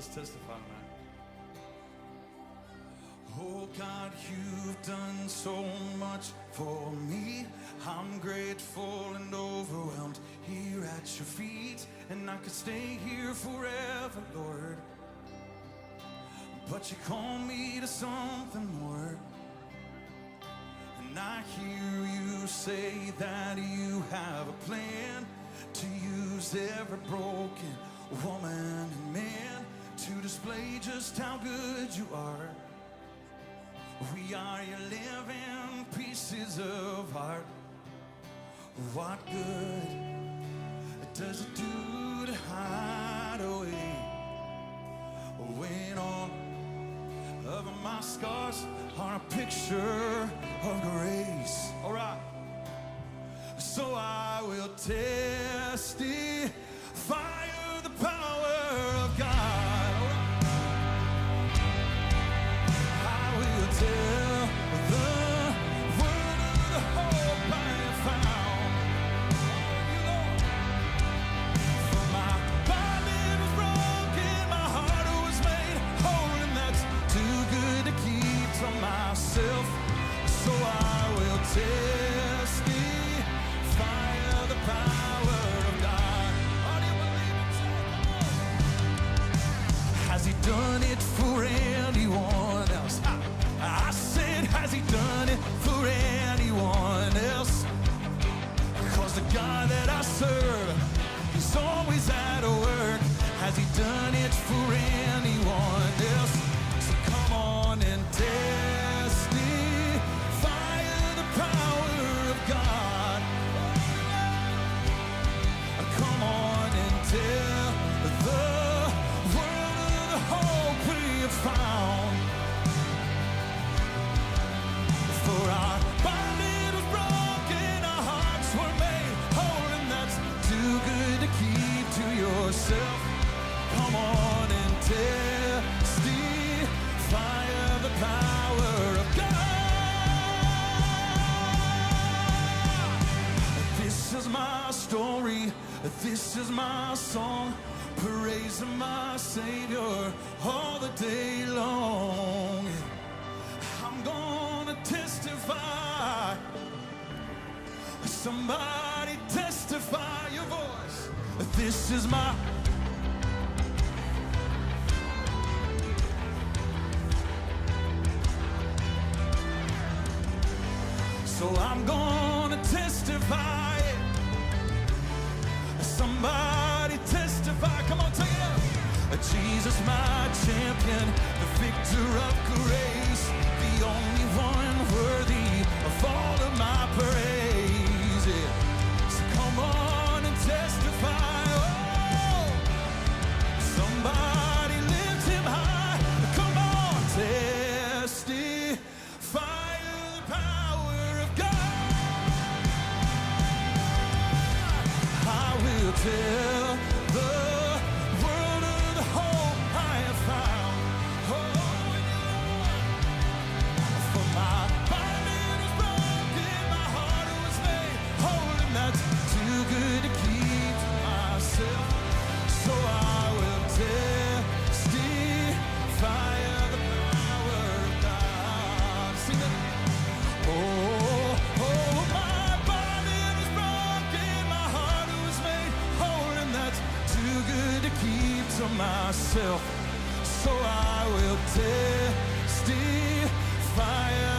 let's testify tonight. Oh God, you've done so much for me. I'm grateful and overwhelmed here at your feet. And I could stay here forever, Lord, but you call me to something more. And I hear you say that you have a plan to use every broken woman and man to display just how good you are. We are your living pieces of art. What good does it do to hide away when all of my scars are a picture of grace? All right. So I will testify of the power of God. I will tell the word of the hope I have found. You know, for my body was broken, my heart was made whole, and that's too good to keep to myself. So I will testify of the power of God. Oh, do you believe it? Has he done it for anyone else? I said, has he done it for anyone else? Because the God that I serve, he's always at work. Has he done it for anyone else? So come on and testify of the power of God. Come on and tell the world of the hope we have found. For our body was broken, our hearts were made whole, and that's too good to keep to yourself. Come on and testify of the power of God. This is my story, this is my song, praising my Savior all the day long. I'm gonna testify. Somebody testify your voice. This is my. So I'm gonna testify. Somebody testify. Come on, take it up. Jesus, my champion, the victor of grace, the only one worthy of all of my praise. Yeah. So come on and testify. Oh, somebody lift him high. Come on, testify of the power of God. I will tell the world of the hope I have found. Oh, for my body was broken, my heart was made whole, and that's too good to keep to myself. So I will testify of the power of God. Sing it. Oh, my body was broken, my heart was made whole, and that's too good to keep to myself. So I will testify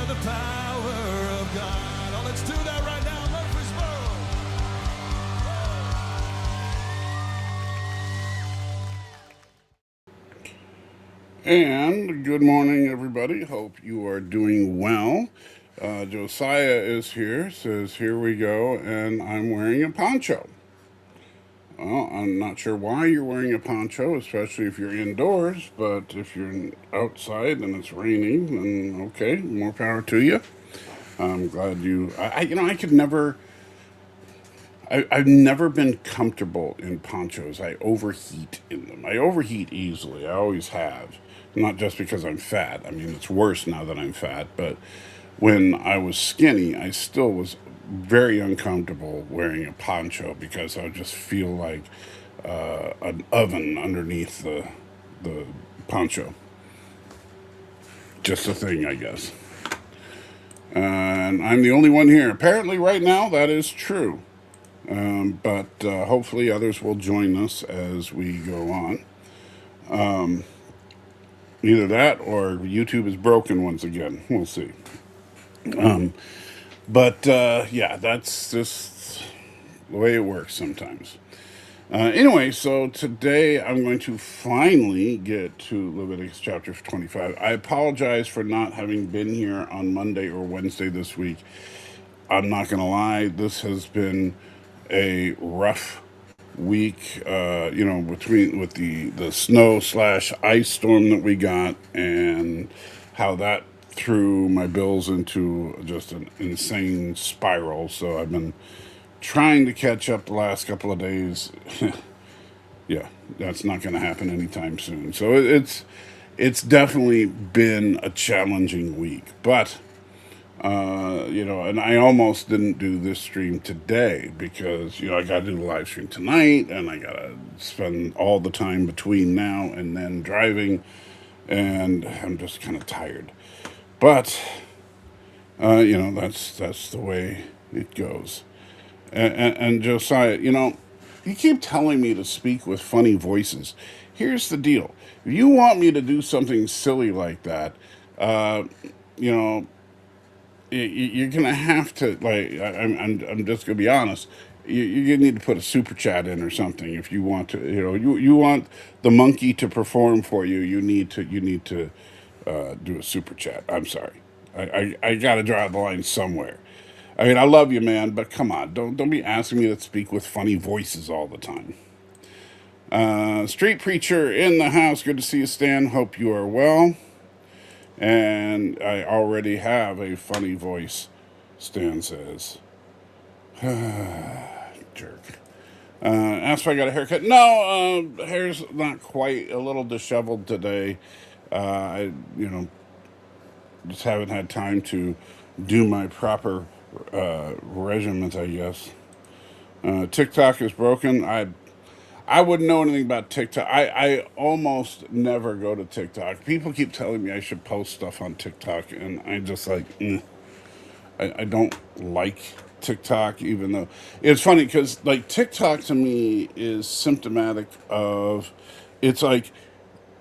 of the power of God. Oh, let's do that right now, Murfreesboro. And good morning, everybody. Hope you are doing well. Josiah is here, says, here we go, and I'm wearing a poncho. Well, I'm not sure why you're wearing a poncho, especially if you're indoors, but if you're outside and it's raining, then okay, more power to you. I'm glad I could never, I've never been comfortable in ponchos. I overheat in them. I overheat easily. I always have. Not just because I'm fat. I mean, it's worse now that I'm fat, but when I was skinny, I still was very uncomfortable wearing a poncho because I would just feel like an oven underneath the poncho. Just a thing, I guess. And I'm the only one here. Apparently, right now, that is true. But hopefully, others will join us as we go on. Either that or YouTube is broken once again. We'll see. But yeah, that's just the way it works sometimes. Anyway, so today I'm going to finally get to Leviticus chapter 25. I apologize for not having been here on Monday or Wednesday this week. I'm not going to lie, this has been a rough week, between with the snow slash ice storm that we got and how that threw my bills into just an insane spiral. So I've been trying to catch up the last couple of days. Yeah, that's not going to happen anytime soon. So it's definitely been a challenging week, but and I almost didn't do this stream today because I got to do the live stream tonight, and I got to spend all the time between now and then driving, and I'm just kind of tired. But that's the way it goes. And Josiah, you keep telling me to speak with funny voices. Here's the deal: if you want me to do something silly like that, uh, you know, you're gonna have to I'm just gonna be honest. You need to put a super chat in or something if you want to. You want the monkey to perform for you. You need to do a super chat. I'm sorry. I got to draw the line somewhere. I mean, I love you, man, but come on, don't be asking me to speak with funny voices all the time. Street preacher in the house. Good to see you, Stan. Hope you are well. And I already have a funny voice, Stan says. Jerk. Asked if I got a haircut. No, hair's not quite, a little disheveled today. I, just haven't had time to do my proper regiment, I guess. TikTok is broken. I wouldn't know anything about TikTok. I almost never go to TikTok. People keep telling me I should post stuff on TikTok, and I just I don't like TikTok, even though it's funny because like TikTok to me is symptomatic of it's like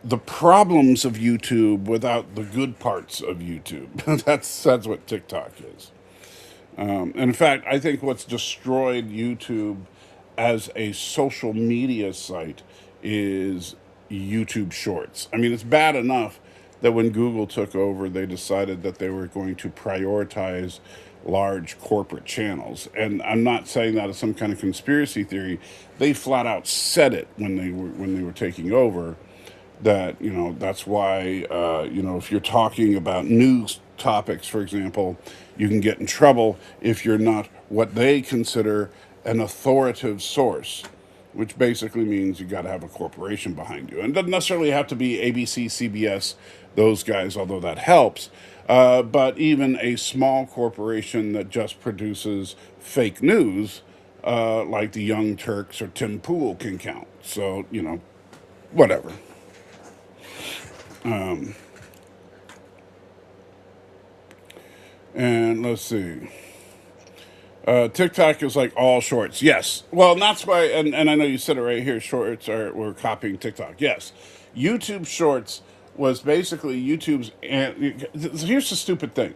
the problems of YouTube without the good parts of YouTube. That's what TikTok is. And in fact, I think what's destroyed YouTube as a social media site is YouTube Shorts. I mean, it's bad enough that when Google took over, they decided that they were going to prioritize large corporate channels. And I'm not saying that as some kind of conspiracy theory. They flat out said it when they were taking over, that that's why if you're talking about news topics, for example, you can get in trouble if you're not what they consider an authoritative source, which basically means you got to have a corporation behind you, and it doesn't necessarily have to be ABC, CBS, those guys, although that helps. But even a small corporation that just produces fake news, like the Young Turks or Tim Pool, can count. So whatever. And let's see. TikTok is like all shorts. Yes. Well, and that's why, and I know you said it right here, shorts we're copying TikTok. Yes. YouTube Shorts was basically YouTube's, and here's the stupid thing.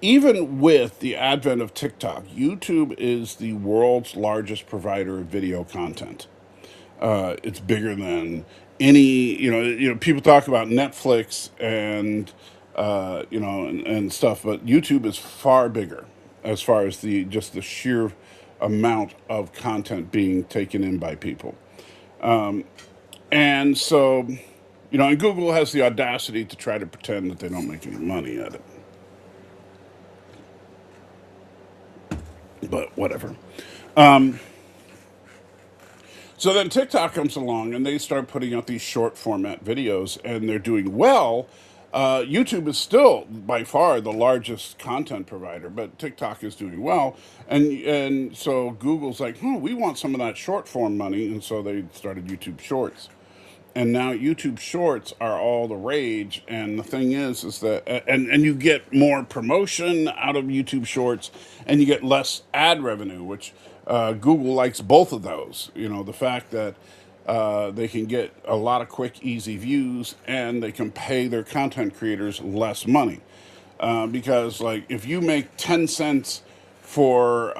Even with the advent of TikTok, YouTube is the world's largest provider of video content. It's bigger than any, people talk about Netflix and and stuff, but YouTube is far bigger as far as the sheer amount of content being taken in by people. And so, and Google has the audacity to try to pretend that they don't make any money at it. But whatever. So then TikTok comes along and they start putting out these short format videos, and they're doing well. YouTube is still by far the largest content provider, but TikTok is doing well, and so Google's like, we want some of that short form money, and so they started YouTube Shorts. and now YouTube Shorts are all the rage. And the thing is that and you get more promotion out of YouTube Shorts, and you get less ad revenue, which Google likes both of those. You know, the fact that they can get a lot of quick, easy views, and they can pay their content creators less money. Because, like, if you make 10 cents for,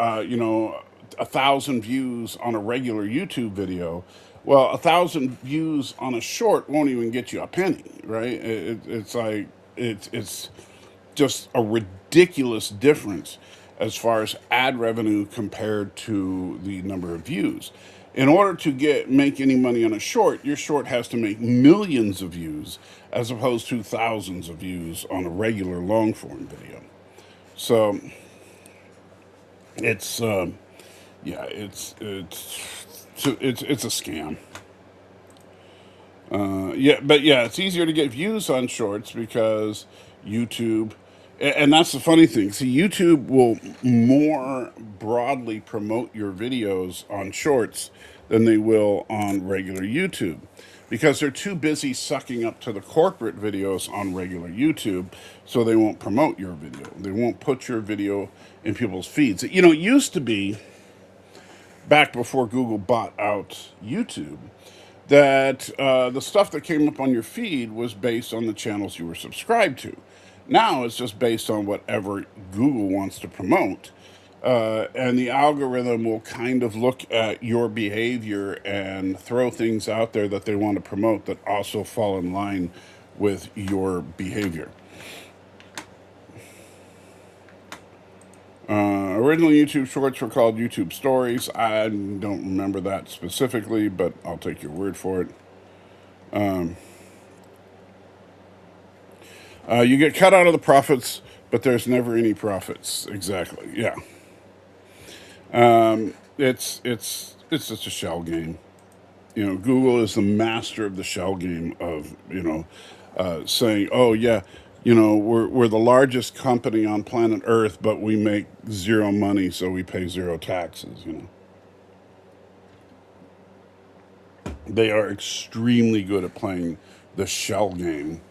1,000 views on a regular YouTube video, well, 1,000 views on a short won't even get you a penny, right? It's like, it's just a ridiculous difference as far as ad revenue compared to the number of views. In order to make any money on a short, your short has to make millions of views as opposed to thousands of views on a regular long form video. So it's yeah, it's a scam. Yeah, but yeah, it's easier to get views on shorts because YouTube, and that's the funny thing. See, YouTube will more broadly promote your videos on shorts than they will on regular YouTube because they're too busy sucking up to the corporate videos on regular YouTube, so they won't promote your video. They won't put your video in people's feeds. You know, it used to be back before Google bought out YouTube that the stuff that came up on your feed was based on the channels you were subscribed to. Now it's just based on whatever Google wants to promote. And the algorithm will kind of look at your behavior and throw things out there that they want to promote that also fall in line with your behavior. Original YouTube shorts were called YouTube stories. I don't remember that specifically, but I'll take your word for it. You get cut out of the profits, but there's never any profits. Exactly. Yeah. It's just a shell game. You know, Google is the master of the shell game of, saying, oh yeah, we're the largest company on planet Earth, but we make zero money, so we pay zero taxes. They are extremely good at playing the shell game.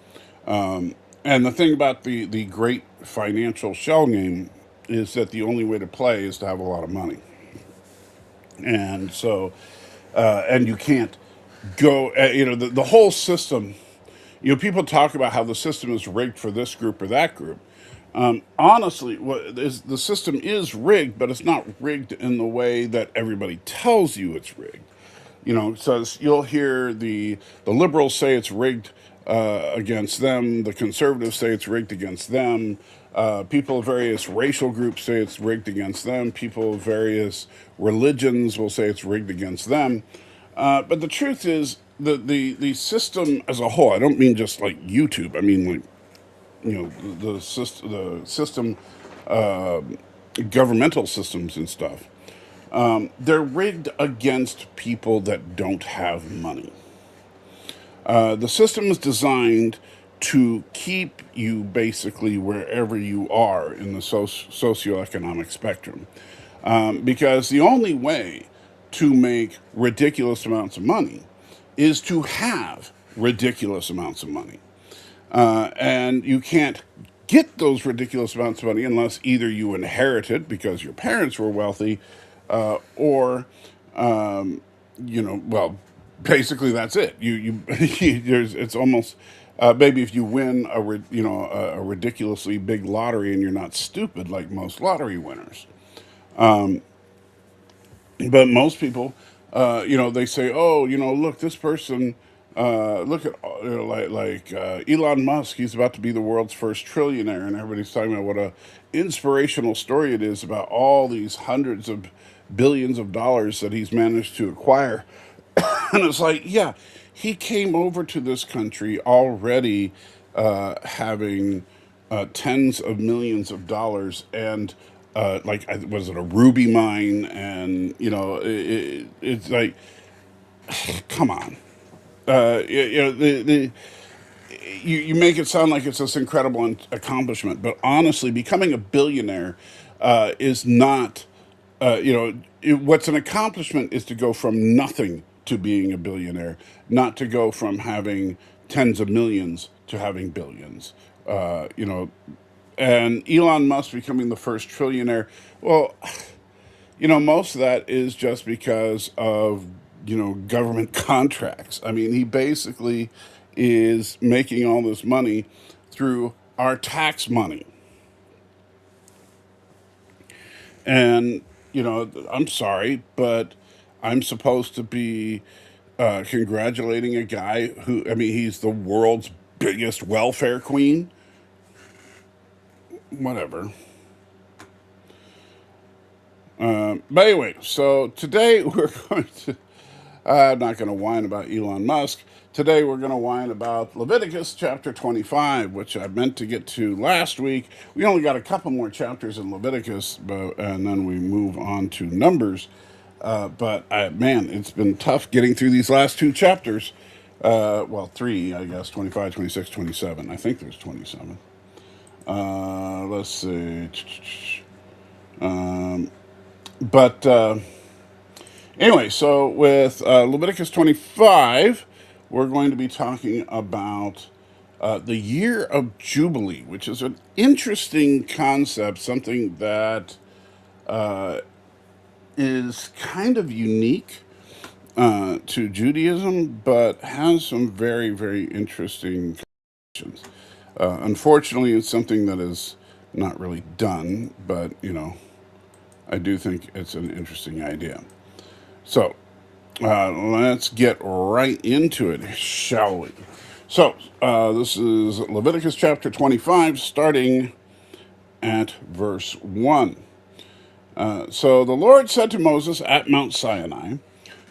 And the thing about the great financial shell game is that the only way to play is to have a lot of money. And so, and you can't go, the whole system, people talk about how the system is rigged for this group or that group. Honestly, the system is rigged, but it's not rigged in the way that everybody tells you it's rigged. So you'll hear the liberals say it's rigged against them. The conservatives say it's rigged against them. People of various racial groups say it's rigged against them. People of various religions will say it's rigged against them. But the truth is, the system as a whole, I don't mean just like YouTube, I mean like, the system, governmental systems and stuff, they're rigged against people that don't have money. The system is designed to keep you basically wherever you are in the socioeconomic spectrum. Because the only way to make ridiculous amounts of money is to have ridiculous amounts of money. And you can't get those ridiculous amounts of money unless either you inherit it because your parents were wealthy, or well, basically that's it. It's almost maybe if you win a ridiculously big lottery and you're not stupid like most lottery winners. But most people, they say, oh, look, this person, look at, Elon Musk, he's about to be the world's first trillionaire, and everybody's talking about what a inspirational story it is about all these hundreds of billions of dollars that he's managed to acquire. And it's like, yeah, he came over to this country already having tens of millions of dollars and was it a ruby mine? And it's like, come on, you make it sound like it's this incredible accomplishment, but honestly, becoming a billionaire is not. What's an accomplishment is to go from nothing to being a billionaire, not to go from having tens of millions to having billions. You know, and Elon Musk becoming the first trillionaire. Well, you know, most of that is just because of, you know, government contracts. I mean, he basically is making all this money through our tax money. And, you know, I'm sorry, but I'm supposed to be congratulating a guy who, I mean, he's the world's biggest welfare queen. Whatever. But anyway, so today we're going to, I'm not going to whine about Elon Musk. Today we're going to whine about Leviticus chapter 25, which I meant to get to last week. We only got a couple more chapters in Leviticus, and then we move on to Numbers. Man, it's been tough getting through these last two chapters. Well, three, I guess, 25, 26, 27. I think there's 27. Let's see. But Anyway, so with Leviticus 25, we're going to be talking about the year of Jubilee, which is an interesting concept, something that is kind of unique to Judaism, but has some very, very interesting connections. Unfortunately, it's something that is not really done, but, you know, I do think it's an interesting idea. So, let's get right into it, shall we? So, this is Leviticus chapter 25, starting at verse 1. So the Lord said to Moses at Mount Sinai,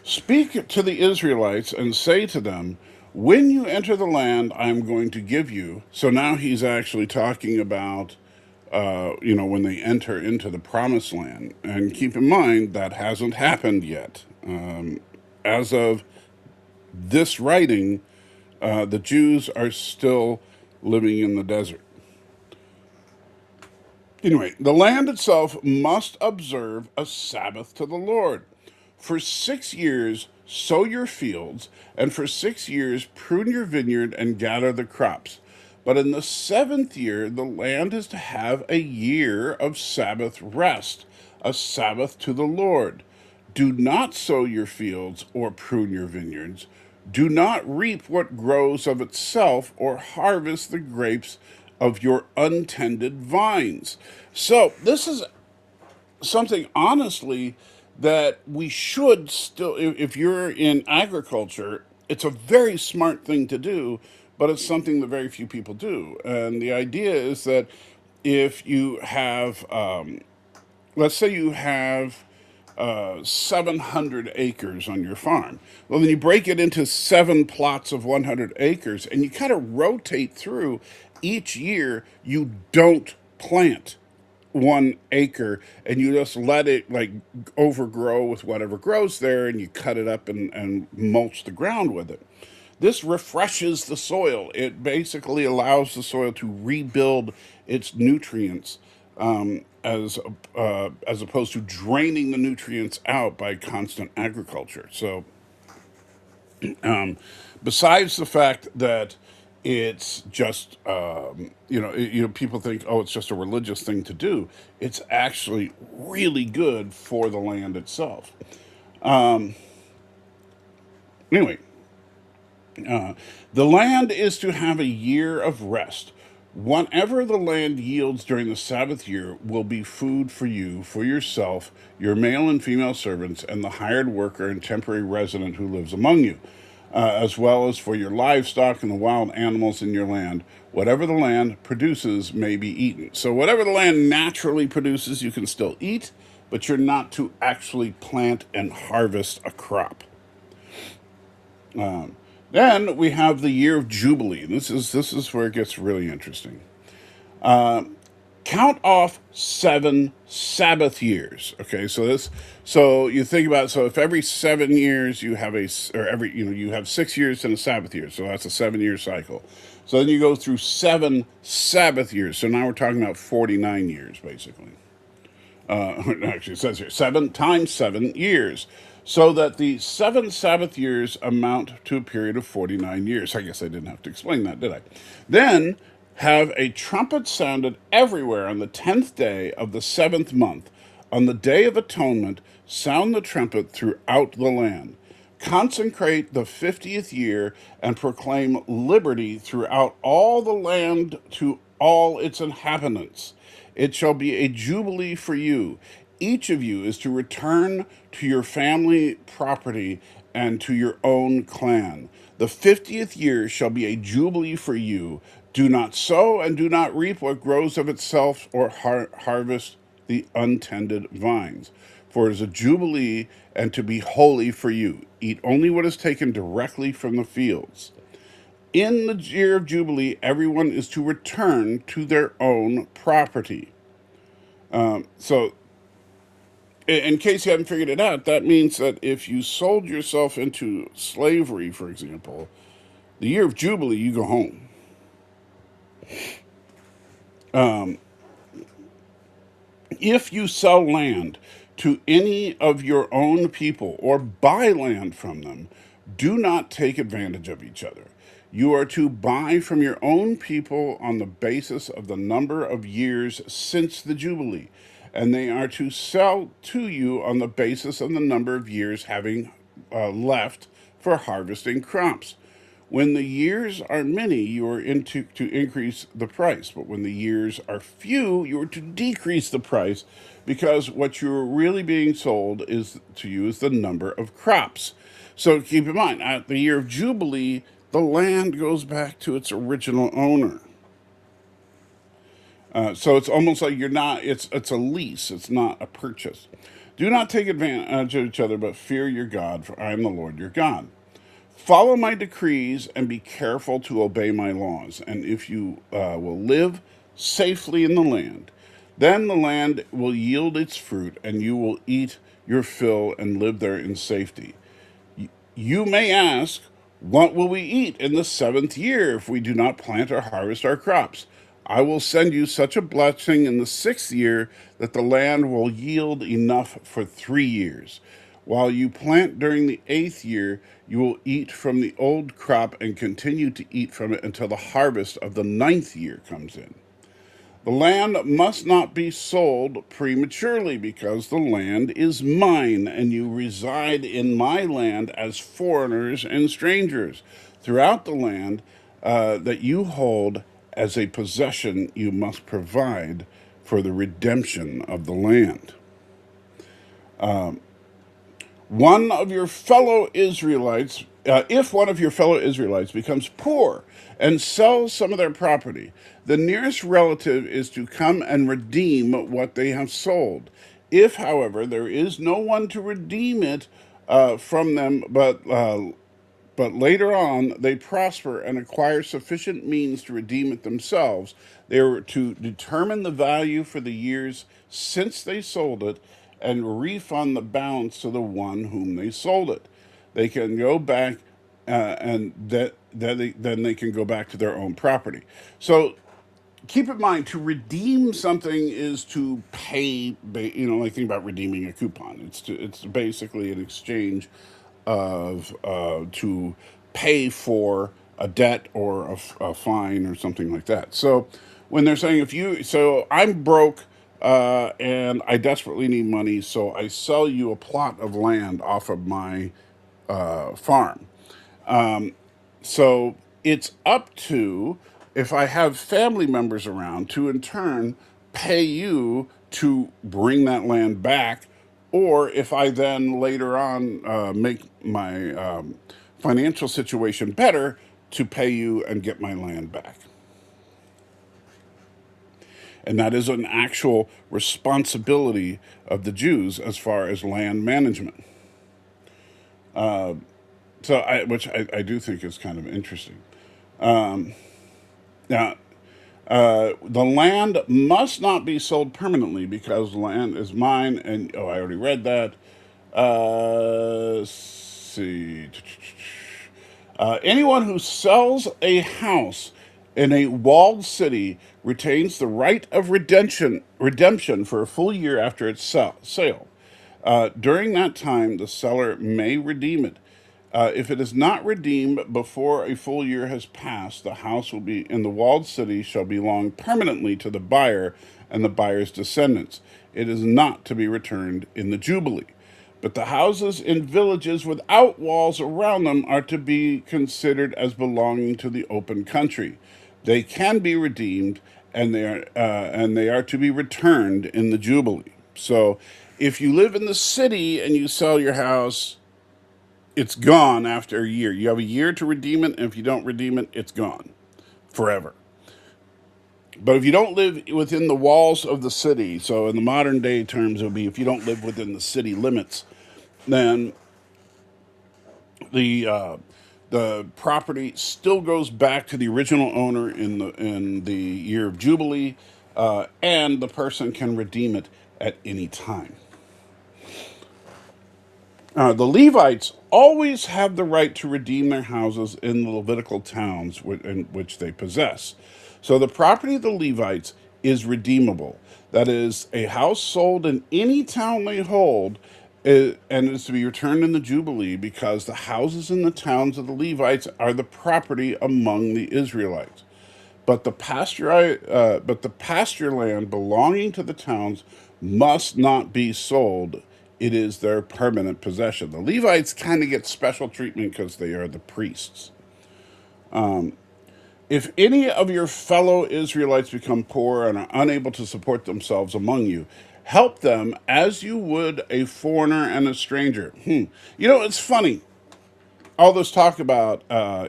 "Speak to the Israelites and say to them, when you enter the land I am going to give you." So now he's actually talking about, you know, when they enter into the promised land. And keep in mind, that hasn't happened yet. As of this writing, the Jews are still living in the desert. Anyway, the land itself must observe a Sabbath to the Lord. For 6 years, sow your fields, and for 6 years, prune your vineyard and gather the crops. But in the seventh year, the land is to have a year of Sabbath rest, a Sabbath to the Lord. Do not sow your fields or prune your vineyards. Do not reap what grows of itself or harvest the grapes of your untended vines. So, this is something, honestly, that we should still, if you're in agriculture, it's a very smart thing to do, but it's something that very few people do. And the idea is that if you have, let's say you have 700 acres on your farm. Well, then you break it into 7 plots of 100 acres and you kind of rotate through. Each year, you don't plant 1 acre and you just let it like overgrow with whatever grows there, and you cut it up and mulch the ground with it. This refreshes the soil. It basically allows the soil to rebuild its nutrients, as opposed to draining the nutrients out by constant agriculture. So, besides the fact that it's just, you know, people think, oh, it's just a religious thing to do. It's actually really good for the land itself. Anyway, the land is to have a year of rest. Whatever the land yields during the Sabbath year will be food for you, for yourself, your male and female servants, and the hired worker and temporary resident who lives among you, as well as for your livestock and the wild animals in your land. Whatever the land produces may be eaten. So, whatever the land naturally produces, you can still eat, but you're not to actually plant and harvest a crop. Then we have the year of Jubilee. This is where it gets really interesting. Count off 7 Sabbath years. Okay, so you think about it, so if every 7 years you have or every, you know, you have 6 years in a Sabbath year, so that's a 7 year cycle. So then you go through 7 Sabbath years. So now we're talking about 49 years, basically. Actually, it says here 7 times 7 years. so that the 7 Sabbath years amount to a period of 49 years. I guess I didn't have to explain that, did I? Then have a trumpet sounded everywhere on the 10th day of the 7th month. On the day of atonement, sound the trumpet throughout the land. Consecrate the 50th year and proclaim liberty throughout all the land to all its inhabitants. It shall be a jubilee for you. Each of you is to return to your family property and to your own clan. The 50th year shall be a jubilee for you. Do not sow and do not reap what grows of itself, or harvest the untended vines. For it is a jubilee and to be holy for you. Eat only what is taken directly from the fields. In the year of Jubilee, everyone is to return to their own property. So, in case you haven't figured it out, that means that if you sold yourself into slavery, for example, the year of Jubilee, you go home. If you sell land to any of your own people or buy land from them, do not take advantage of each other. You are to buy from your own people on the basis of the number of years since the Jubilee, and they are to sell to you on the basis of the number of years having left for harvesting crops. When the years are many, you are to increase the price. But when the years are few, you are to decrease the price, because what you're really being sold is to you is the number of crops. So keep in mind, at the year of Jubilee, the land goes back to its original owner. So it's almost like you're not. It's a lease. It's not a purchase. Do not take advantage of each other, but fear your God, for I am the Lord your God. Follow my decrees and be careful to obey my laws. And if you will live safely in the land, then the land will yield its fruit, and you will eat your fill and live there in safety. You may ask, what will we eat in the 7th year if we do not plant or harvest our crops? I will send you such a blessing in the 6th year that the land will yield enough for 3 years. While you plant during the 8th year, you will eat from the old crop and continue to eat from it until the harvest of the 9th year comes in. The land must not be sold prematurely, because the land is mine, and you reside in my land as foreigners and strangers. Throughout the land that you hold as a possession, you must provide for the redemption of the land. One of your fellow Israelites, if one of your fellow Israelites becomes poor and sells some of their property, the nearest relative is to come and redeem what they have sold. If, however, there is no one to redeem it from them, but later on they prosper and acquire sufficient means to redeem it themselves, they are to determine the value for the years since they sold it and refund the balance to the one whom they sold it. They can go back, and then they can go back to their own property. So keep in mind, to redeem something is to pay. Like think about redeeming a coupon. It's basically an exchange of to pay for a debt or a fine or something like that. So when they're saying, so I'm broke and I desperately need money, so I sell you a plot of land off of my farm. So it's up to, if I have family members around, to in turn pay you to bring that land back, or if I then later on make my financial situation better, to pay you and get my land back. And that is an actual responsibility of the Jews as far as land management. Which I do think is kind of interesting. Now, the land must not be sold permanently, because land is mine. And I already read that. Let's see. Anyone who sells a house in a walled city retains the right of redemption for a full year after its sale. During that time, the seller may redeem it. If it is not redeemed before a full year has passed, the house will be in the walled city shall belong permanently to the buyer and the buyer's descendants. It is not to be returned in the Jubilee. But the houses in villages without walls around them are to be considered as belonging to the open country. They can be redeemed, and they are to be returned in the Jubilee. So, if you live in the city and you sell your house, it's gone after a year. You have a year to redeem it, and if you don't redeem it, it's gone forever. But if you don't live within the walls of the city, so in the modern day terms, it would be if you don't live within the city limits, then the uh, the property still goes back to the original owner in the year of jubilee, and the person can redeem it at any time. The Levites always have the right to redeem their houses in the Levitical towns in which they possess. So the property of the Levites is redeemable. That is, a house sold in any town they hold, and is to be returned in the Jubilee because the houses in the towns of the Levites are the property among the Israelites. But the pasture land belonging to the towns must not be sold. It is their permanent possession. The Levites kind of get special treatment because they are the priests. If any of your fellow Israelites become poor and are unable to support themselves among you, help them as you would a foreigner and a stranger. It's funny, all this talk about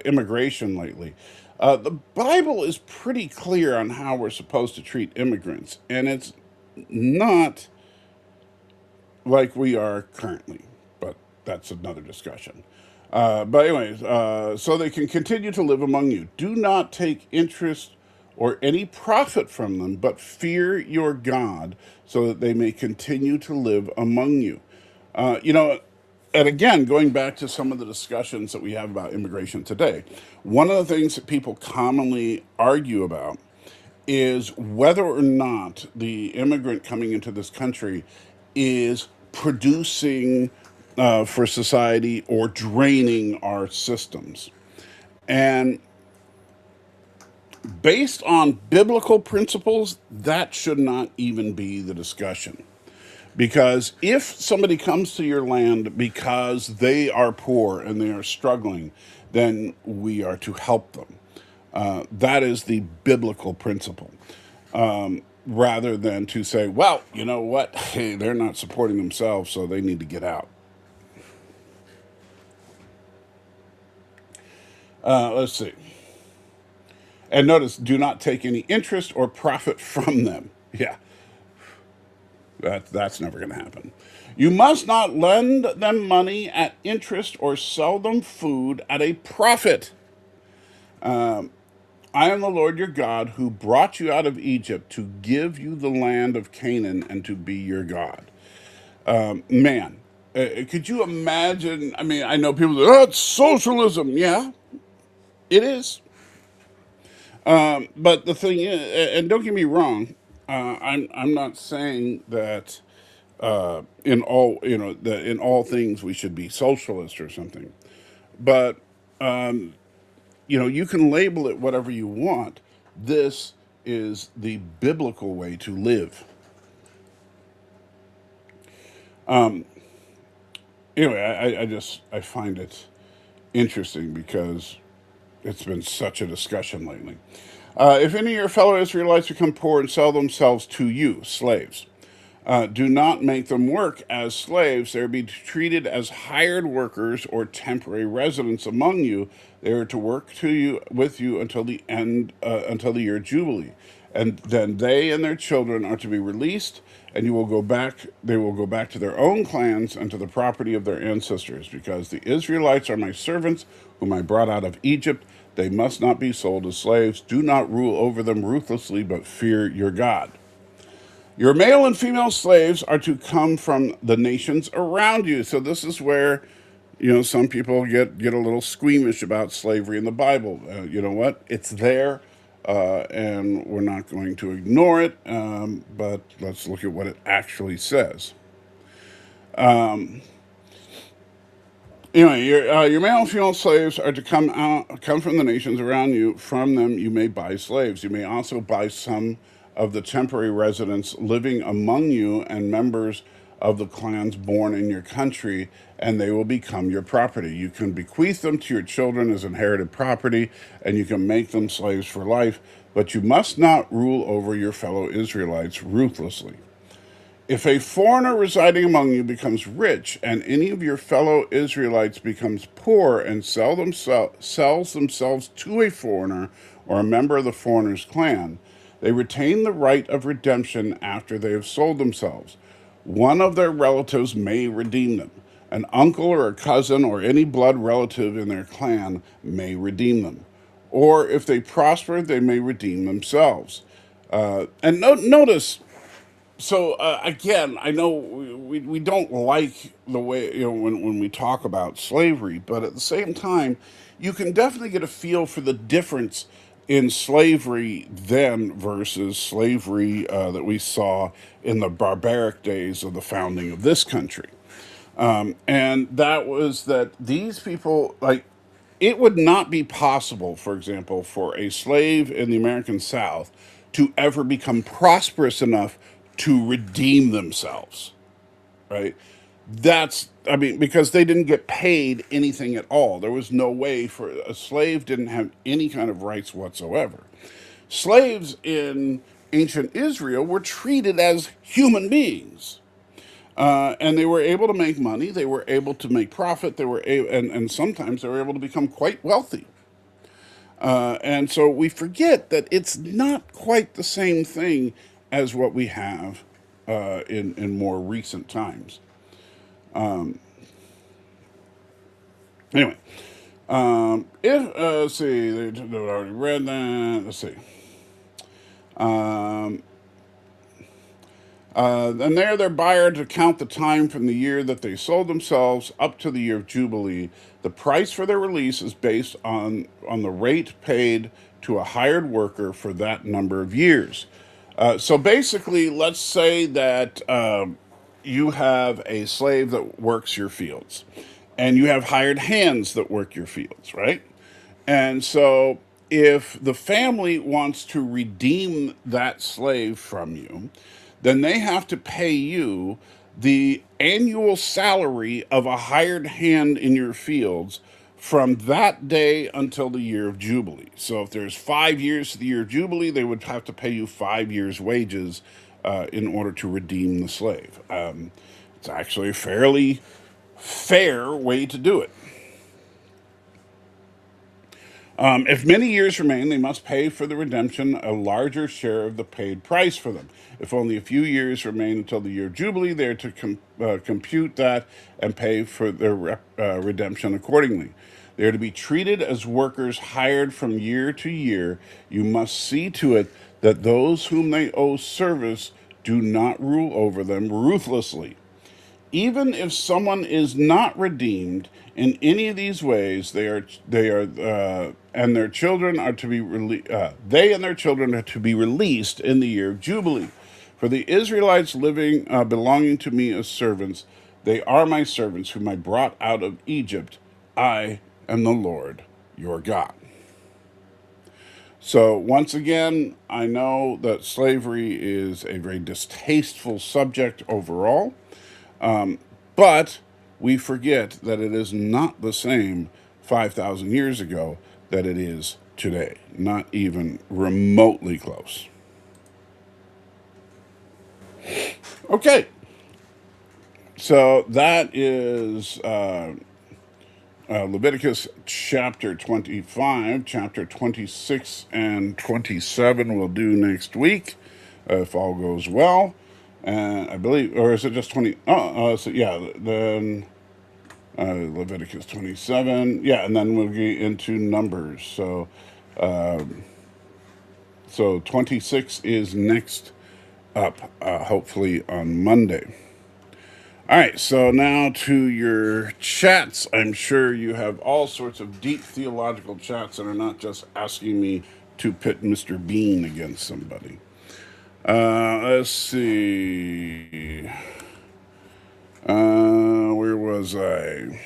immigration lately. The Bible is pretty clear on how we're supposed to treat immigrants, and it's not like we are currently, but that's another discussion. So they can continue to live among you. Do not take interest or any profit from them, but fear your God, so that they may continue to live among you. Uh, you know, and again, going back to some of the discussions that we have about immigration today, one of the things that people commonly argue about is whether or not the immigrant coming into this country is producing for society or draining our systems. And based on biblical principles, that should not even be the discussion. Because if somebody comes to your land because they are poor and they are struggling, then we are to help them. That is the biblical principle. Rather than to say, well, you know what? Hey, they're not supporting themselves, so they need to get out. Let's see. And notice, do not take any interest or profit from them. Yeah, that's never going to happen. You must not lend them money at interest or sell them food at a profit. I am the Lord your God who brought you out of Egypt to give you the land of Canaan and to be your God. Man, could you imagine? I mean, I know people say, oh, it's socialism. Yeah, it is. But the thing is, and don't get me wrong, I'm not saying that in all that in all things we should be socialist or something. But you can label it whatever you want. This is the biblical way to live. Anyway, I find it interesting because it's been such a discussion lately. If any of your fellow Israelites become poor and sell themselves to you, slaves, do not make them work as slaves. They are to be treated as hired workers or temporary residents among you. They are to work to you with you until the end, until the year of Jubilee, and then they and their children are to be released, and you will go back. They will go back to their own clans and to the property of their ancestors, because the Israelites are my servants, whom I brought out of Egypt. They must not be sold as slaves. Do not rule over them ruthlessly, but fear your God. Your male and female slaves are to come from the nations around you. So this is where, some people get a little squeamish about slavery in the Bible. You know what? It's there, and we're not going to ignore it. But let's look at what it actually says. Anyway, your male and female slaves are to come from the nations around you. From them, you may buy slaves. You may also buy some of the temporary residents living among you and members of the clans born in your country, and they will become your property. You can bequeath them to your children as inherited property, and you can make them slaves for life, but you must not rule over your fellow Israelites ruthlessly. If a foreigner residing among you becomes rich, and any of your fellow Israelites becomes poor and sells themselves to a foreigner or a member of the foreigner's clan, they retain the right of redemption after they have sold themselves. One of their relatives may redeem them. An uncle or a cousin or any blood relative in their clan may redeem them. Or if they prosper, they may redeem themselves. Notice, so again, I know we don't like the way, when we talk about slavery, but at the same time, you can definitely get a feel for the difference in slavery then versus slavery that we saw in the barbaric days of the founding of this country. And that was that these people, like, it would not be possible, for example, for a slave in the American South to ever become prosperous enough to redeem themselves, right? I mean, because they didn't get paid anything at all. There was no way for a slave didn't have any kind of rights whatsoever. Slaves in ancient Israel were treated as human beings. And they were able to make money. They were able to make profit. And sometimes they were able to become quite wealthy. And so we forget that it's not quite the same thing as what we have in more recent times. Anyway, if let's see, they already read that. Let's see. And their buyer to count the time from the year that they sold themselves up to the year of Jubilee. The price for their release is based on the rate paid to a hired worker for that number of years. So basically, let's say that you have a slave that works your fields, and you have hired hands that work your fields, right? And so, if the family wants to redeem that slave from you, then they have to pay you the annual salary of a hired hand in your fields from that day until the year of Jubilee. So, if there's 5 years to the year of Jubilee, they would have to pay you 5 years' wages in order to redeem the slave. It's actually a fairly fair way to do it. If many years remain, they must pay for the redemption a larger share of the paid price for them. If only a few years remain until the year of Jubilee, they are to compute that and pay for their redemption accordingly. They are to be treated as workers hired from year to year. You must see to it that those whom they owe service do not rule over them ruthlessly. Even if someone is not redeemed in any of these ways, and their children are to be they and their children are to be released in the year of Jubilee. For the Israelites living belonging to me as servants, they are my servants whom I brought out of Egypt. I am the Lord your God. So, once again, I know that slavery is a very distasteful subject overall. But we forget that it is not the same 5,000 years ago that it is today, not even remotely close. Okay, so that is Leviticus chapter 25, chapter 26 and 27 we'll do next week if all goes well. And I believe, or is it just 20? So yeah, then Leviticus 27. Yeah, and then we'll get into Numbers. So 26 is next up, hopefully on Monday. All right, so now to your chats. I'm sure you have all sorts of deep theological chats that are not just asking me to pit Mr. Bean against somebody. Let's see. was I?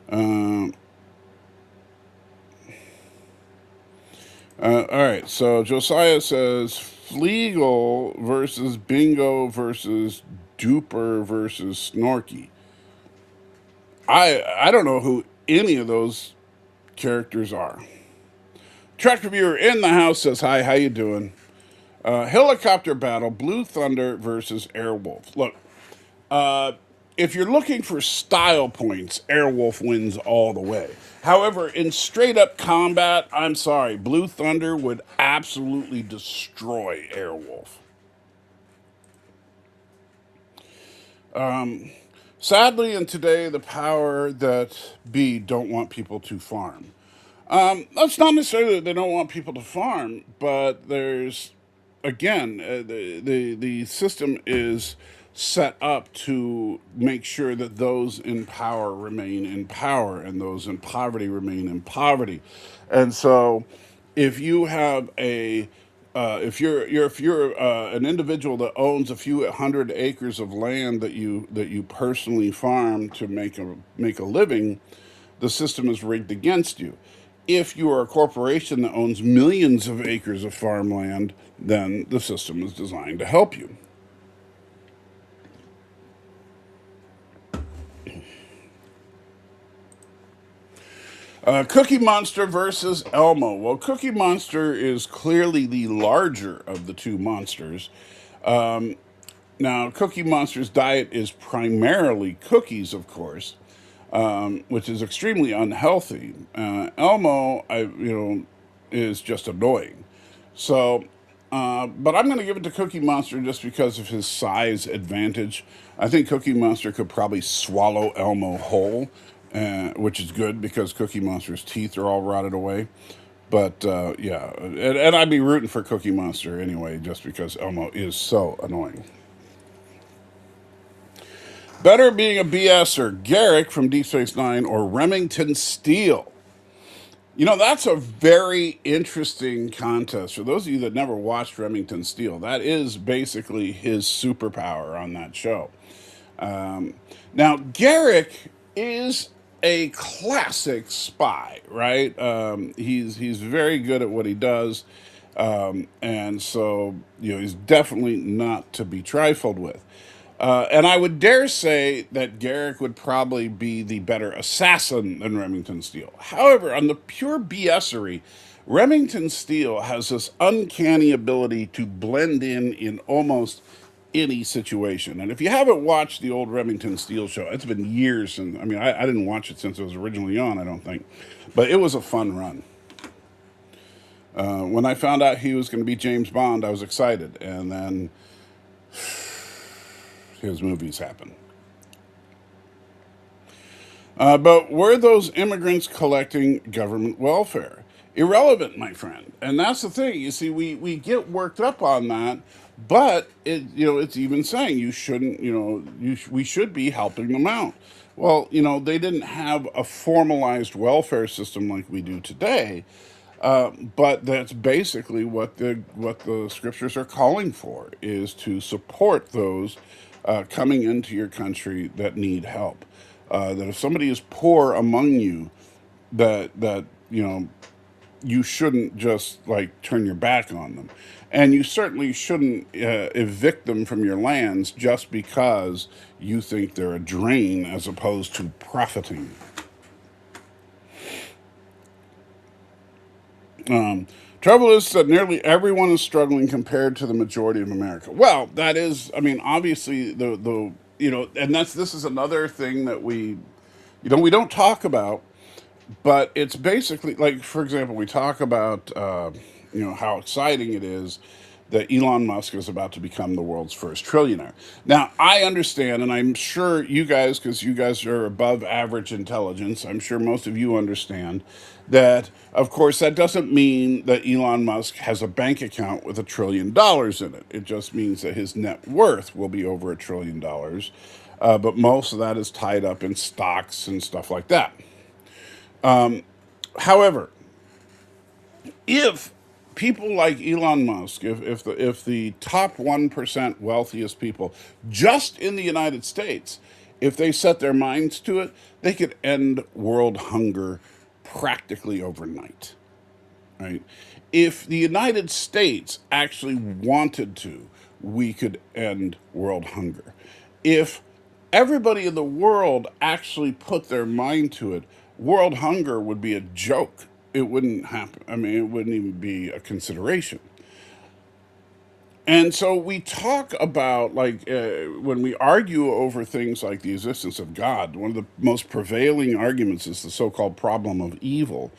Um, all right, so Josiah says Fleagle versus Bingo versus Duper versus Snorky. I don't know who any of those characters are. Tractor Viewer in the house says hi. How you doing? Helicopter battle: Blue Thunder versus Airwolf. Look, if you're looking for style points, Airwolf wins all the way. However, in straight up combat, I'm sorry, Blue Thunder would absolutely destroy Airwolf. Sadly, in today, the power that be don't want people to farm. That's not necessarily that they don't want people to farm, but there's, again, the system is set up to make sure that those in power remain in power and those in poverty remain in poverty. And so if you have a if you're an individual that owns a few hundred acres of land that you personally farm to make a living, the system is rigged against you. If you are a corporation that owns millions of acres of farmland, then the system is designed to help you. Cookie Monster versus Elmo. Well, Cookie Monster is clearly the larger of the two monsters. Now, Cookie Monster's diet is primarily cookies, of course, which is extremely unhealthy. Elmo, is just annoying. So, but I'm going to give it to Cookie Monster just because of his size advantage. I think Cookie Monster could probably swallow Elmo whole, which is good because Cookie Monster's teeth are all rotted away. But yeah, and I'd be rooting for Cookie Monster anyway, just because Elmo is so annoying. Better being a BSer, Garrick from Deep Space Nine or Remington Steele? You know, that's a very interesting contest. For those of you that never watched Remington Steele, that is basically his superpower on that show. Now, Garrick is a classic spy, right? He's very good at what he does, and so he's definitely not to be trifled with. And I would dare say that Garrick would probably be the better assassin than Remington Steele. However, on the pure BSery, Remington Steele has this uncanny ability to blend in almost any situation. And if you haven't watched the old Remington Steele show, it's been years since, I didn't watch it since it was originally on, I don't think. But it was a fun run. When I found out he was going to be James Bond, I was excited. And then his movies happen. But were those immigrants collecting government welfare? Irrelevant, my friend. And that's the thing. You see, we get worked up on that, but it's even saying you shouldn't, we should be helping them out. Well, they didn't have a formalized welfare system like we do today, but that's basically what the scriptures are calling for, is to support those coming into your country that need help. That if somebody is poor among you, that you shouldn't just like turn your back on them, and you certainly shouldn't evict them from your lands just because you think they're a drain as opposed to profiting. Trouble is that nearly everyone is struggling compared to the majority of America. Well, that is, obviously and this is another thing that we don't talk about, but it's basically like, for example, we talk about how exciting it is that Elon Musk is about to become the world's first trillionaire. Now, I understand, and I'm sure you guys, because you guys are above average intelligence, I'm sure most of you understand that, of course, that doesn't mean that Elon Musk has a bank account with $1 trillion in it. It just means that his net worth will be over $1 trillion. But most of that is tied up in stocks and stuff like that. However, if people like Elon Musk, if the top 1% wealthiest people just in the United States, if they set their minds to it, they could end world hunger practically overnight, right? If the United States actually wanted to, we could end world hunger. If everybody in the world actually put their mind to it, world hunger would be a joke. It wouldn't happen. I mean, it wouldn't even be a consideration. And so we talk about, like, when we argue over things like the existence of God, one of the most prevailing arguments is the so-called problem of evil.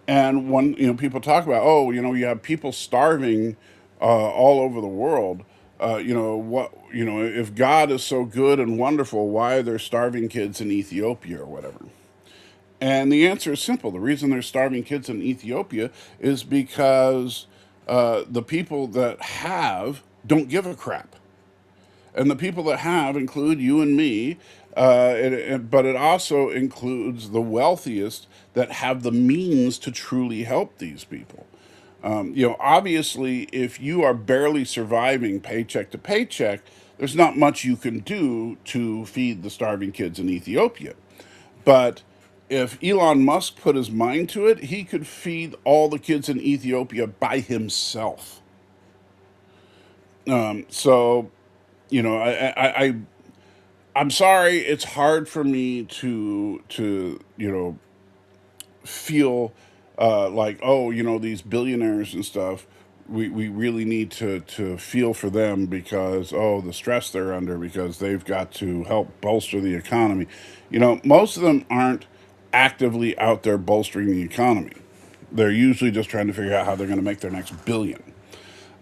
And when people talk about, oh, you have people starving all over the world, if God is so good and wonderful, why are there starving kids in Ethiopia or whatever? And the answer is simple. The reason there's starving kids in Ethiopia is because the people that have don't give a crap. And the people that have include you and me, but it also includes the wealthiest that have the means to truly help these people. Obviously, if you are barely surviving paycheck to paycheck, there's not much you can do to feed the starving kids in Ethiopia. But if Elon Musk put his mind to it, he could feed all the kids in Ethiopia by himself. So, I'm sorry. It's hard for me to feel like, oh, these billionaires and stuff. We really need to feel for them because, oh, the stress they're under because they've got to help bolster the economy. Most of them aren't actively out there bolstering the economy. They're usually just trying to figure out how they're going to make their next billion.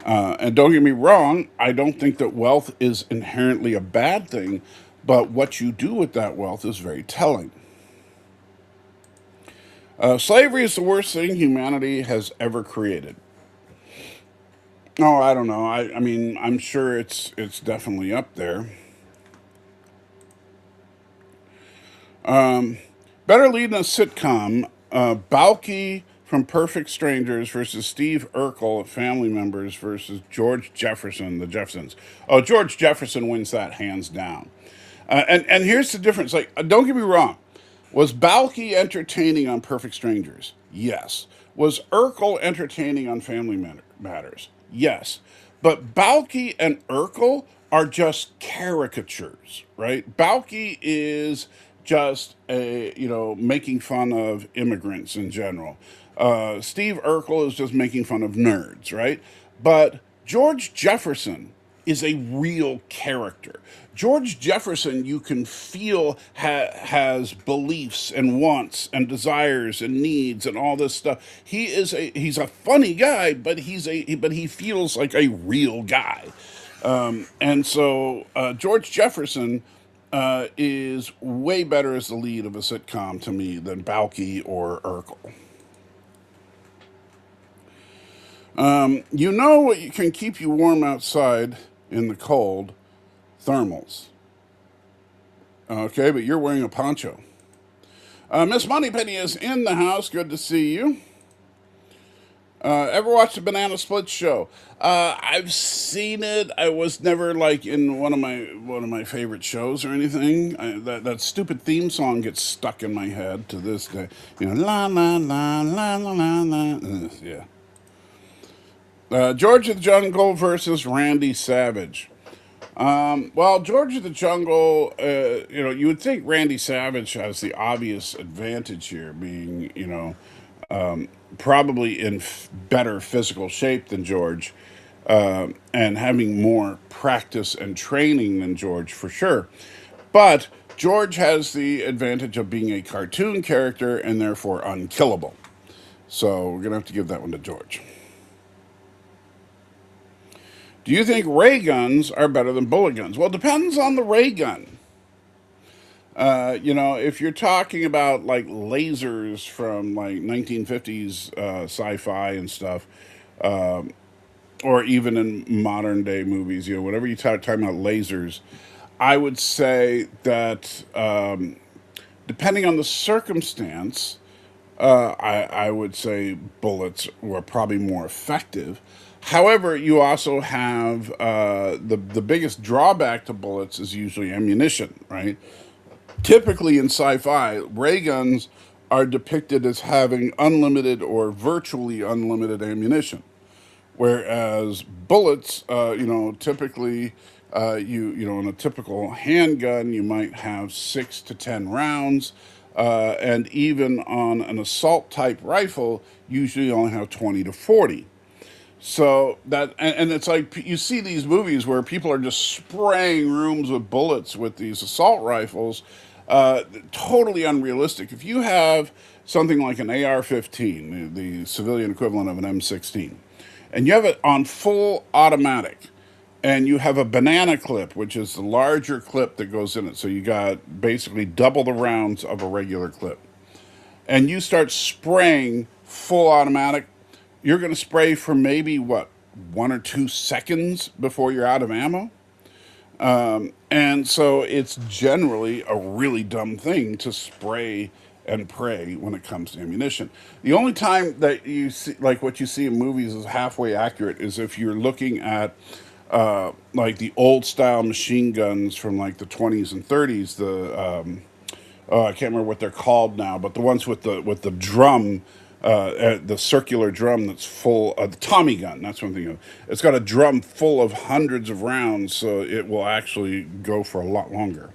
And don't get me wrong, I don't think that wealth is inherently a bad thing, but what you do with that wealth is very telling. Slavery is the worst thing humanity has ever created. Oh, I don't know. I mean, I'm sure it's definitely up there. Better lead in a sitcom. Balky from Perfect Strangers versus Steve Urkel of Family Members versus George Jefferson, the Jeffersons. Oh, George Jefferson wins that hands down. And here's the difference. Like, don't get me wrong. Was Balky entertaining on Perfect Strangers? Yes. Was Urkel entertaining on Matters? Yes. But Balky and Urkel are just caricatures, right? Balky is just making fun of immigrants in general. Steve Urkel is just making fun of nerds, right? But George Jefferson is a real character. George Jefferson, you can feel has beliefs and wants and desires and needs and all this stuff. He's a funny guy, but he feels like a real guy. And so George Jefferson is way better as the lead of a sitcom to me than Balky or Urkel. You know what can keep you warm outside in the cold? Thermals. Okay, but you're wearing a poncho. Miss Moneypenny is in the house. Good to see you. Ever watched the Banana Split show? I've seen it. I was never like in one of my favorite shows or anything. That stupid theme song gets stuck in my head to this day. La la la la la la la. Yeah. George of the Jungle versus Randy Savage. Well, George of the Jungle, you would think Randy Savage has the obvious advantage here, being, probably in better physical shape than George, and having more practice and training than George for sure. But George has the advantage of being a cartoon character and therefore unkillable. So we're going to have to give that one to George. Do you think ray guns are better than bullet guns? Well, it depends on the ray gun. If you're talking about like lasers from like 1950s sci-fi and stuff, or even in modern day movies, whatever you talking about lasers, I would say that depending on the circumstance, I would say bullets were probably more effective. However, you also have the biggest drawback to bullets is usually ammunition, right? Typically in sci-fi, ray guns are depicted as having unlimited or virtually unlimited ammunition, whereas bullets, typically, in a typical handgun, you might have 6 to 10 rounds, and even on an assault type rifle, usually only have 20 to 40. So and it's like you see these movies where people are just spraying rooms with bullets with these assault rifles, totally unrealistic. If you have something like an AR-15, the civilian equivalent of an M16, and you have it on full automatic, and you have a banana clip, which is the larger clip that goes in it, so you got basically double the rounds of a regular clip, and you start spraying full automatic, you're going to spray for maybe what, 1 or 2 seconds before you're out of ammo. And so it's generally a really dumb thing to spray and pray when it comes to ammunition. The only time that you see, like what you see in movies, is halfway accurate is if you're looking at like the old style machine guns from like the 20s and 30s. I can't remember what they're called now, but the ones with the drum, the circular drum that's full of the Tommy gun. That's one thing. It's got a drum full of hundreds of rounds, so it will actually go for a lot longer.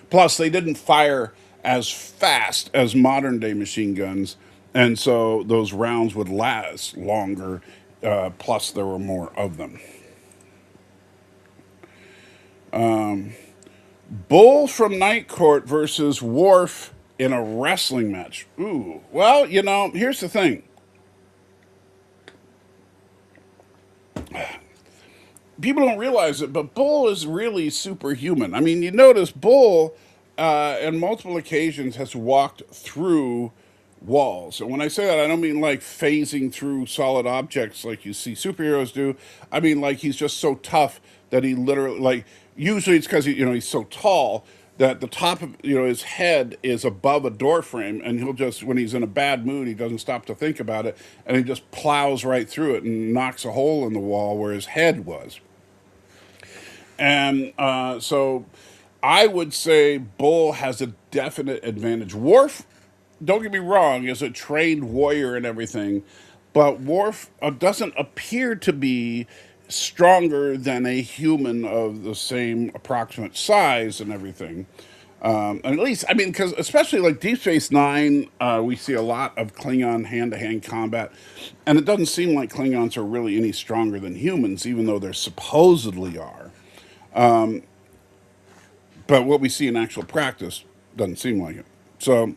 Plus, they didn't fire as fast as modern day machine guns, and so those rounds would last longer. Plus, there were more of them. Bull from Night Court versus Worf in a wrestling match. Ooh, well, here's the thing. People don't realize it, but Bull is really superhuman. I mean, you notice Bull, on multiple occasions, has walked through walls. And when I say that, I don't mean like phasing through solid objects like you see superheroes do. I mean like he's just so tough that he literally, like, usually it's because he's so tall that the top of his head is above a door frame, and he'll just, when he's in a bad mood, he doesn't stop to think about it, and he just plows right through it and knocks a hole in the wall where his head was. And so I would say Bull has a definite advantage. Worf, don't get me wrong, is a trained warrior and everything, but Worf doesn't appear to be stronger than a human of the same approximate size and everything. And at least, I mean, because especially like Deep Space Nine, we see a lot of Klingon hand to hand combat, and it doesn't seem like Klingons are really any stronger than humans, even though they supposedly are. But what we see in actual practice doesn't seem like it. So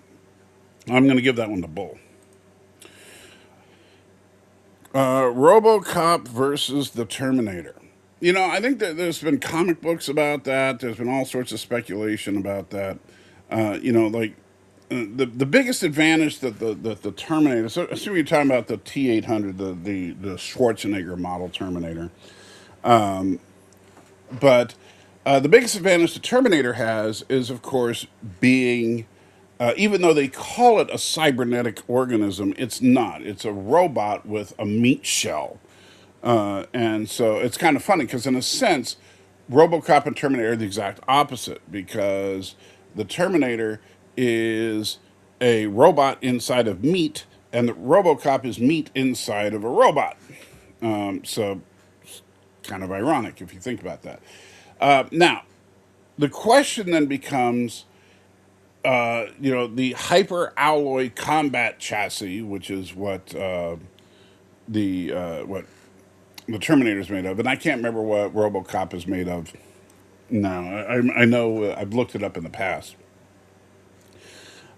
I'm going to give that one to Bull. RoboCop versus the Terminator. I think that there's been comic books about that. There's been all sorts of speculation about that. Like the biggest advantage that the Terminator. So assume you're talking about the T-800, the Schwarzenegger model Terminator. But the biggest advantage the Terminator has is, of course, being, even though they call it a cybernetic organism, it's not. It's a robot with a meat shell. And so it's kind of funny because, in a sense, Robocop and Terminator are the exact opposite, because the Terminator is a robot inside of meat, and the Robocop is meat inside of a robot. So kind of ironic if you think about that. Now, the question then becomes, the hyper alloy combat chassis, which is what what the Terminator is made of, and I can't remember what RoboCop is made of. No, I know, I've looked it up in the past.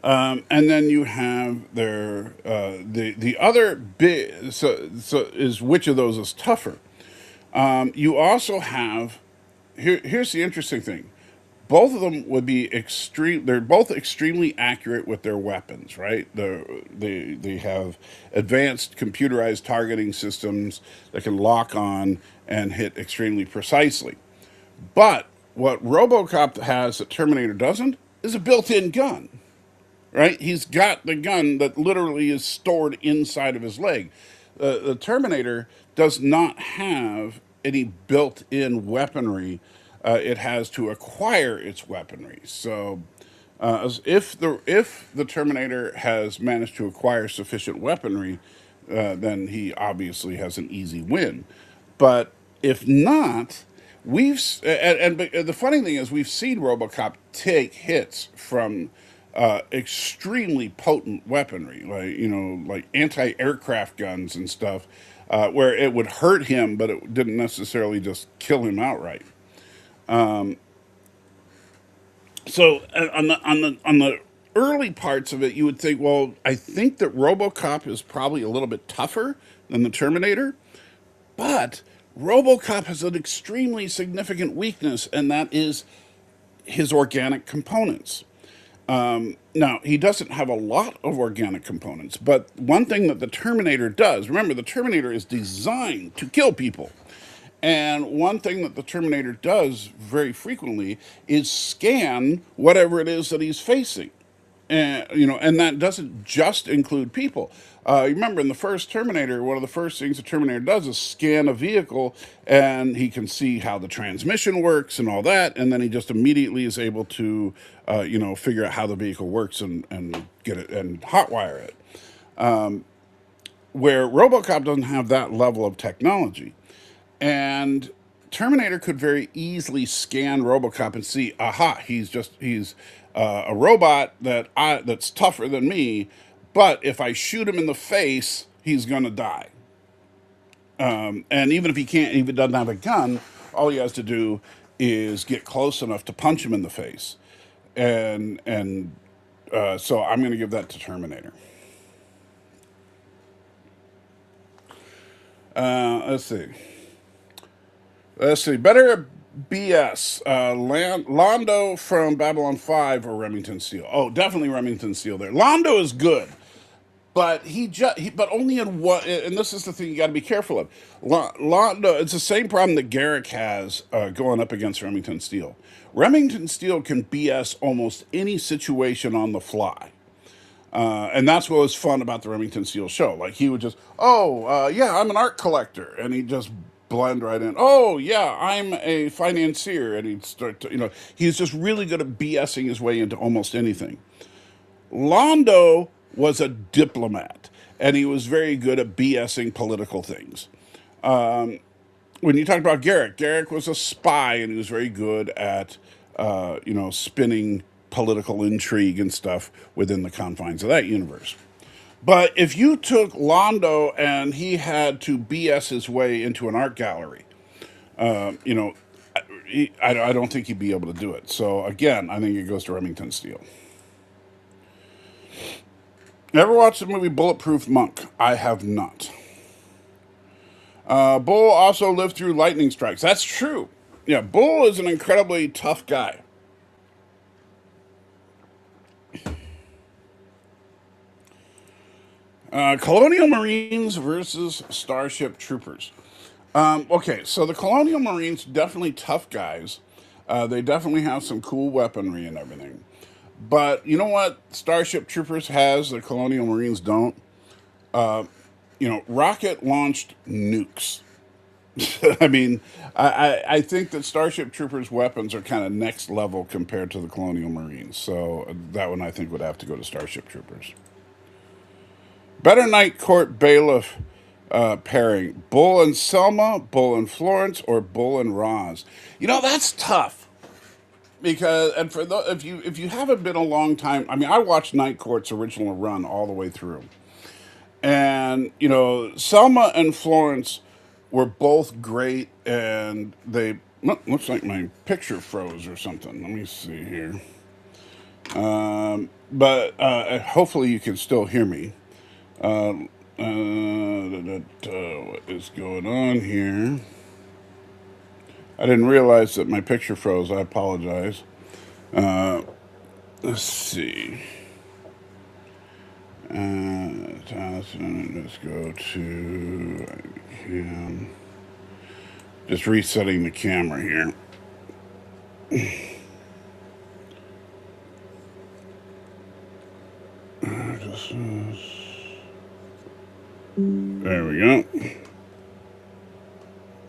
And then you have the other bit. So is, which of those is tougher? You also have, here's the interesting thing. Both of them would be extreme. They're both extremely accurate with their weapons, right? They have advanced computerized targeting systems that can lock on and hit extremely precisely. But what RoboCop has that Terminator doesn't is a built-in gun. right? He's got the gun that literally is stored inside of his leg. The Terminator does not have any built-in weaponry. It has to acquire its weaponry. So, if the Terminator has managed to acquire sufficient weaponry, then he obviously has an easy win. But if not, and the funny thing is we've seen RoboCop take hits from extremely potent weaponry, like like anti-aircraft guns and stuff, where it would hurt him, but it didn't necessarily just kill him outright. So on the early parts of it, you would think, well, I think that RoboCop is probably a little bit tougher than the Terminator, but RoboCop has an extremely significant weakness, and that is his organic components. Now, he doesn't have a lot of organic components, but one thing that the Terminator does, remember, the Terminator is designed to kill people. And one thing that the Terminator does very frequently is scan whatever it is that he's facing. And and that doesn't just include people. You remember in the first Terminator, one of the first things the Terminator does is scan a vehicle, and he can see how the transmission works and all that, and then he just immediately is able to, figure out how the vehicle works and get it and hotwire it. Where RoboCop doesn't have that level of technology. And Terminator could very easily scan RoboCop and see, aha, he's a robot that's tougher than me, but if I shoot him in the face, he's gonna die. And even if if he doesn't have a gun, all he has to do is get close enough to punch him in the face, and so I'm gonna give that to Terminator. Let's see. Let's see. Better BS. Londo from Babylon 5 or Remington Steele? Oh, definitely Remington Steele there. Londo is good, but but only in what, and this is the thing you got to be careful of. Londo, it's the same problem that Garrick has going up against Remington Steele. Remington Steele can BS almost any situation on the fly. And that's what was fun about the Remington Steele show. Like he would just, yeah, I'm an art collector, and he'd just blend right in. Oh yeah, I'm a financier, and he'd start to, he's just really good at BSing his way into almost anything. Londo was a diplomat, and he was very good at BSing political things. When you talk about Garrick, Garrick was a spy, and he was very good at, spinning political intrigue and stuff within the confines of that universe. But if you took Londo and he had to BS his way into an art gallery, you know, I don't think he'd be able to do it. So again, I think it goes to Remington Steele. Ever watched the movie Bulletproof Monk? I have not. Bull also lived through lightning strikes. That's true. Yeah, Bull is an incredibly tough guy. Colonial Marines versus Starship Troopers. Okay, so the Colonial Marines definitely tough guys. They definitely have some cool weaponry and everything. But you know what Starship Troopers has that Colonial Marines don't? Rocket launched nukes. I mean, I think that Starship Troopers' weapons are kind of next level compared to the Colonial Marines. So that one I think would have to go to Starship Troopers. Better Night Court Bailiff pairing: Bull and Selma, Bull and Florence, or Bull and Roz. That's tough because, and if you haven't been a long time, I mean, I watched Night Court's original run all the way through, and Selma and Florence were both great, and they looks like my picture froze or something. Let me see here, but hopefully you can still hear me. What is going on here? I didn't realize that my picture froze. I apologize. Let's see. Let's go to. Just resetting the camera here. There we go.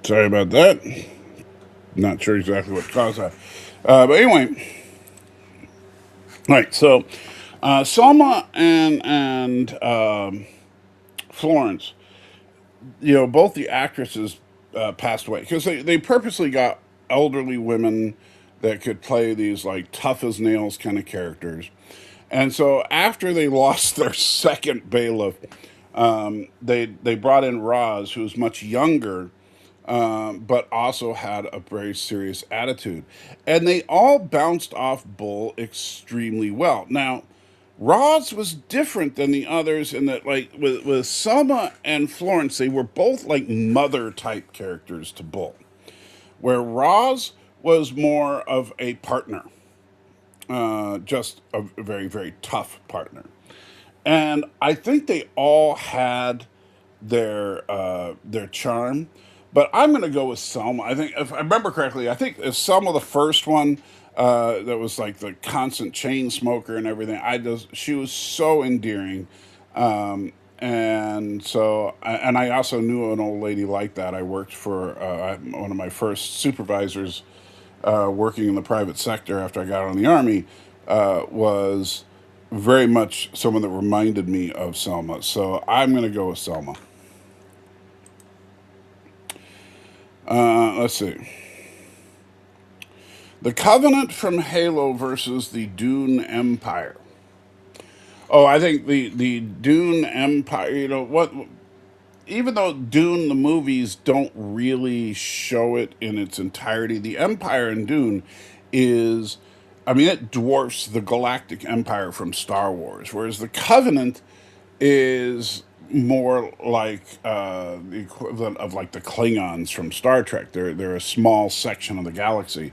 Sorry about that. Not sure exactly what caused that. But anyway, right. So, Selma and Florence, both the actresses passed away because they purposely got elderly women that could play these like tough as nails kind of characters. And so after they lost their second bailiff, they brought in Roz, who's much younger, but also had a very serious attitude. And they all bounced off Bull extremely well. Now, Roz was different than the others in that, like, with Selma and Florence, they were both like mother type characters to Bull, where Roz was more of a partner, just a very, very tough partner. And I think they all had their charm. But I'm going to go with Selma. I think, if I remember correctly, I think is Selma the first one that was like the constant chain smoker and everything. She was so endearing, and so and I also knew an old lady like that. I worked for one of my first supervisors working in the private sector after I got out of the army was very much someone that reminded me of Selma. So I'm going to go with Selma. Let's see. The Covenant from Halo versus the Dune Empire. Oh, I think the Dune Empire, what, even though Dune, the movies, don't really show it in its entirety, the Empire in Dune is, I mean, it dwarfs the Galactic Empire from Star Wars, whereas the Covenant is more like the equivalent of like the Klingons from Star Trek. They're a small section of the galaxy,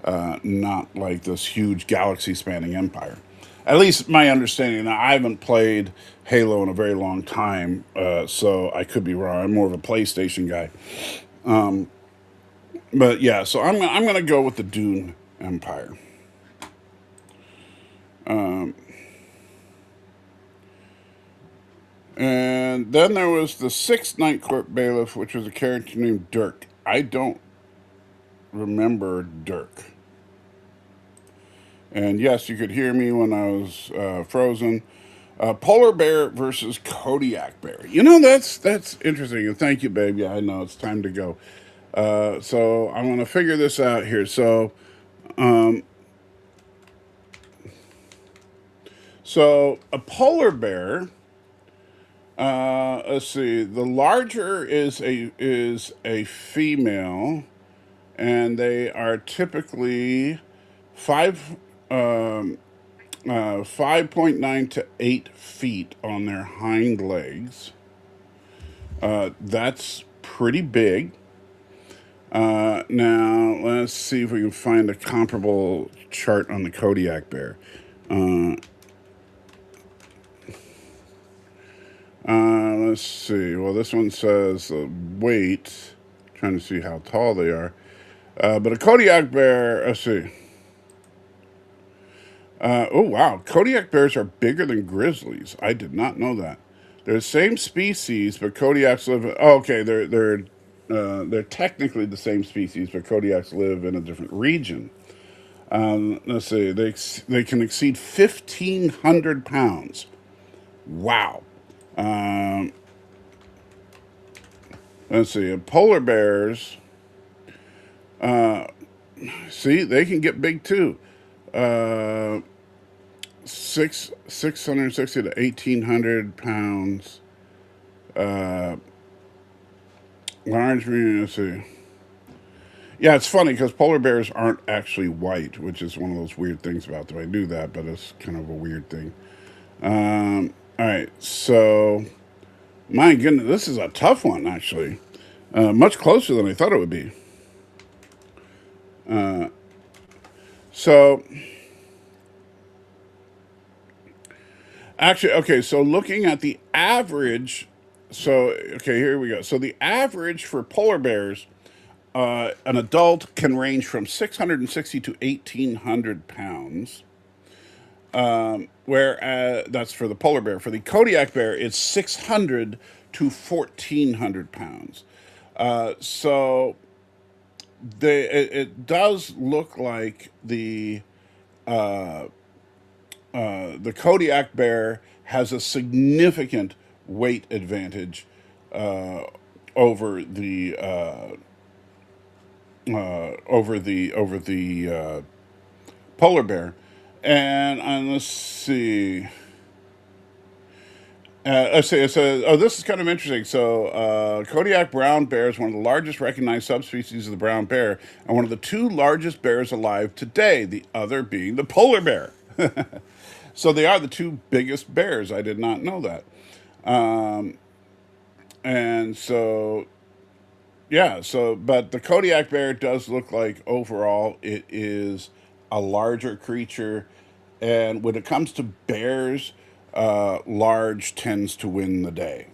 not like this huge galaxy spanning empire. At least my understanding. Now, I haven't played Halo in a very long time, so I could be wrong. I'm more of a PlayStation guy. But yeah, so I'm gonna go with the Dune Empire. And then there was the sixth Night Court bailiff, which was a character named Dirk. I don't remember Dirk. And yes, you could hear me when I was frozen. Polar bear versus Kodiak bear. That's interesting. And thank you, babe. Yeah, I know it's time to go. So I'm gonna figure this out here. So a polar bear. Let's see. The larger is a female, and they are typically five 5.9 to 8 feet on their hind legs. That's pretty big. Now let's see if we can find a comparable chart on the Kodiak bear. Let's see. Well, this one says the weight. Trying to see how tall they are. But a Kodiak bear, let's see. Oh, wow. Kodiak bears are bigger than grizzlies. I did not know that. They're the same species, but Kodiaks live. Oh, okay, they're technically the same species, but Kodiaks live in a different region. Let's see. They can exceed 1,500 pounds. Wow. Um, let's see. Polar bears. See, they can get big too. Uh, 660 to 1,800 pounds. Large medium. Let's see. Yeah, it's funny because polar bears aren't actually white, which is one of those weird things about them. I knew that, but it's kind of a weird thing. All right, so my goodness, this is a tough one actually. Much closer than I thought it would be. So actually, okay, so looking at the average, okay, here we go. So the average for polar bears, an adult can range from 660 to 1,800 pounds. Where that's for the polar bear. For the Kodiak bear, it's 600 to 1,400 pounds. So it does look like the Kodiak bear has a significant weight advantage uh, over the polar bear. And let's see. Let's see. Oh, this is kind of interesting. So, Kodiak brown bear is one of the largest recognized subspecies of the brown bear, and one of the two largest bears alive today. The other being the polar bear. So they are the two biggest bears. I did not know that. And so, yeah. So, but the Kodiak bear does look like overall it is a larger creature, and when it comes to bears, large tends to win the day.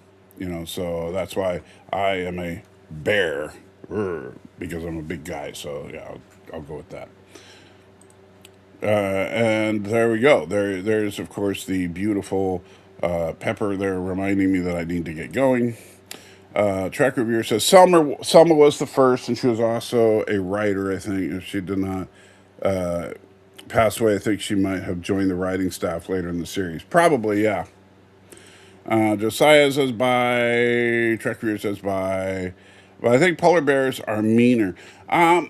So that's why I am a bear, because I'm a big guy. So yeah, I'll go with that. And there we go. There's of course the beautiful Pepper there, reminding me that I need to get going. Track reviewer says Selma was the first, and she was also a writer. I think if she did not pass away, I think she might have joined the writing staff later in the series. Probably, yeah. Josiah says bye. Track reviewer says bye. But I think polar bears are meaner. I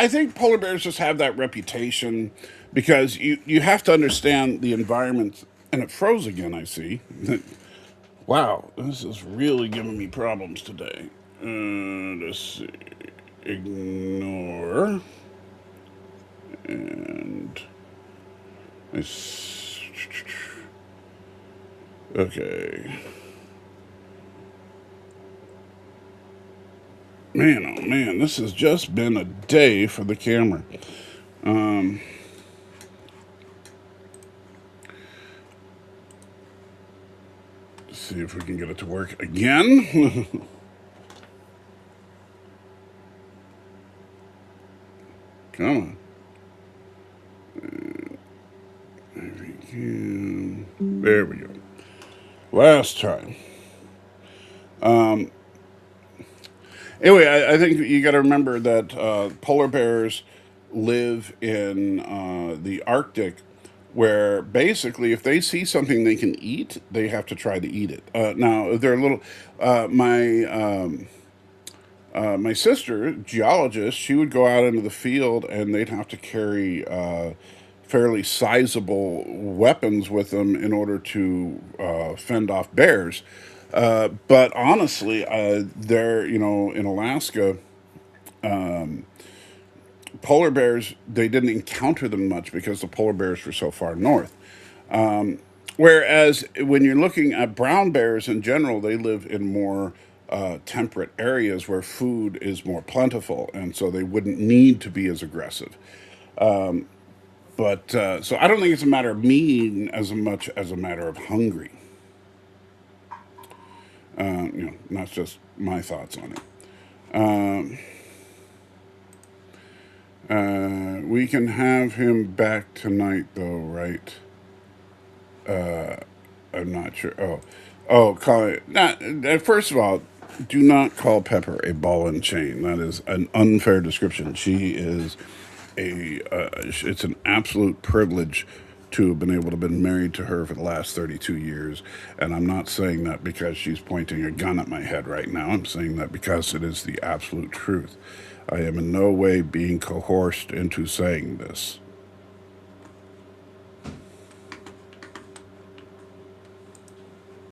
think polar bears just have that reputation because you have to understand the environment. And it froze again, I see. Wow, this is really giving me problems today. Let's see. Ignore. And. Okay. Man, oh man, this has just been a day for the camera. Let's see if we can get it to work again. Come on. There we go. Last time. Anyway, I think you got to remember that polar bears live in the Arctic, where basically if they see something they can eat, they have to try to eat it. Now they're a little. My sister, geologist, she would go out into the field and they'd have to carry fairly sizable weapons with them in order to fend off bears. But honestly, there, in Alaska, polar bears, they didn't encounter them much because the polar bears were so far north. Whereas when you're looking at brown bears in general, they live in more temperate areas where food is more plentiful, and so they wouldn't need to be as aggressive. But so I don't think it's a matter of mean as much as a matter of hungry. Not just my thoughts on it. We can have him back tonight, though, right? I'm not sure. Call it. Not, first of all, do not call Pepper a ball and chain. That is an unfair description. She is it's an absolute privilege to have been able to have been married to her for the last 32 years. And I'm not saying that because she's pointing a gun at my head right now. I'm saying that because it is the absolute truth. I am in no way being coerced into saying this.